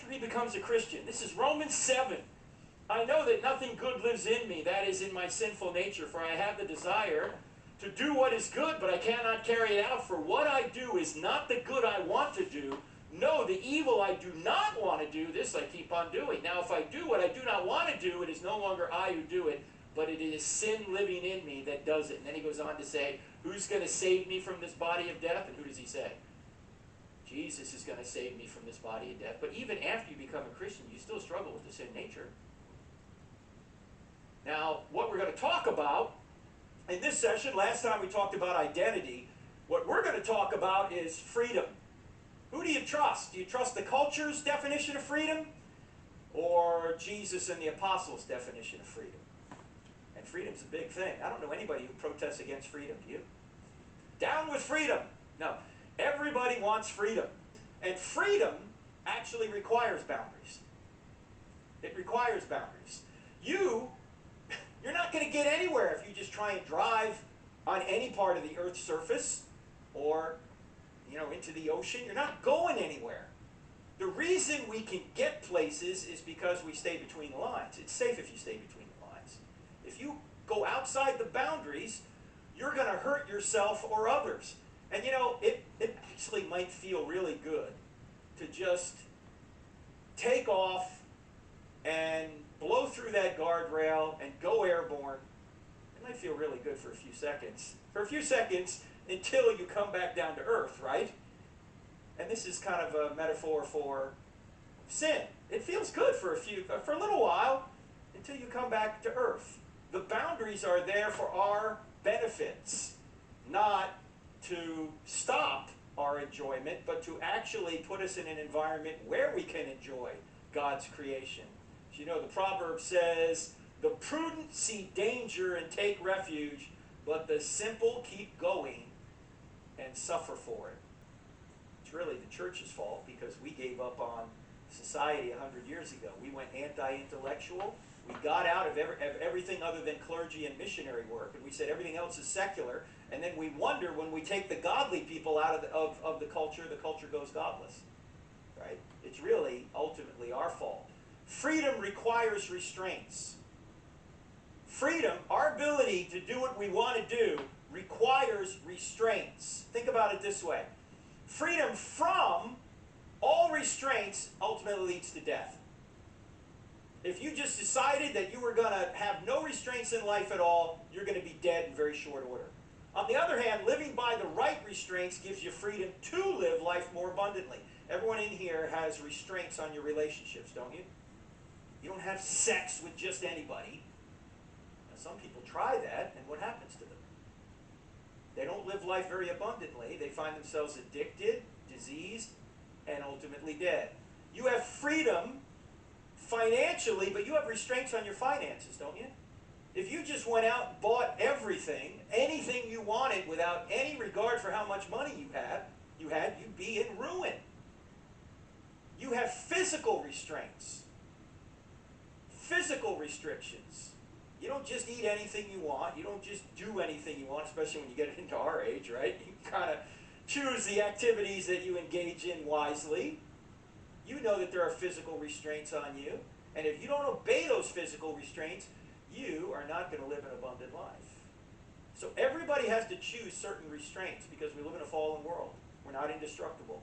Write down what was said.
after he becomes a Christian. This is Romans 7. I know that nothing good lives in me, that is in my sinful nature, for I have the desire to do what is good, but I cannot carry it out. For what I do is not the good I want to do. No, the evil I do not want to do, this I keep on doing. Now if I do what I do not want to do, it is no longer I who do it, but it is sin living in me that does it. And then he goes on to say, who's going to save me from this body of death? And who does he say? Jesus is going to save me from this body of death. But even after you become a Christian, you still struggle with the sin nature. Now, what we're going to talk about in this session, last time we talked about identity, what we're going to talk about is freedom. Who do you trust? Do you trust the culture's definition of freedom or Jesus and the apostles' definition of freedom? And freedom's a big thing. I don't know anybody who protests against freedom, do you? Down with freedom. No, everybody wants freedom. And freedom actually requires boundaries. It requires boundaries. You're not going to get anywhere if you just try and drive on any part of the Earth's surface or, into the ocean. You're not going anywhere. The reason we can get places is because we stay between the lines. It's safe if you stay between the lines. If you go outside the boundaries, you're going to hurt yourself or others. And it actually might feel really good to just take off and blow through that guardrail and go airborne. It might feel really good for a few seconds. For a few seconds until you come back down to earth, right? And this is kind of a metaphor for sin. It feels good for a little while until you come back to earth. The boundaries are there for our benefits, not to stop our enjoyment, but to actually put us in an environment where we can enjoy God's creation. As you know, the proverb says, the prudent see danger and take refuge, but the simple keep going and suffer for it. It's really the church's fault because we gave up on society 100 years ago. We went anti-intellectual. We got out of everything other than clergy and missionary work, and we said everything else is secular. And then we wonder when we take the godly people out of the culture goes godless. Right? It's really ultimately our fault. Freedom requires restraints. Freedom, our ability to do what we want to do, requires restraints. Think about it this way. Freedom from all restraints ultimately leads to death. If you just decided that you were going to have no restraints in life at all, you're going to be dead in very short order. On the other hand, living by the right restraints gives you freedom to live life more abundantly. Everyone in here has restraints on your relationships, don't you? You don't have sex with just anybody. Now, some people try that, and what happens to them? They don't live life very abundantly. They find themselves addicted, diseased, and ultimately dead. You have freedom financially, but you have restraints on your finances, don't you? If you just went out and bought everything, anything you wanted without any regard for how much money you had, you'd be in ruin. You have physical restraints. Physical restrictions. You don't just eat anything you want. You don't just do anything you want, especially when you get into our age, right? You kind of choose the activities that you engage in wisely. You know that there are physical restraints on you. And if you don't obey those physical restraints, you are not going to live an abundant life. So everybody has to choose certain restraints because we live in a fallen world. We're not indestructible.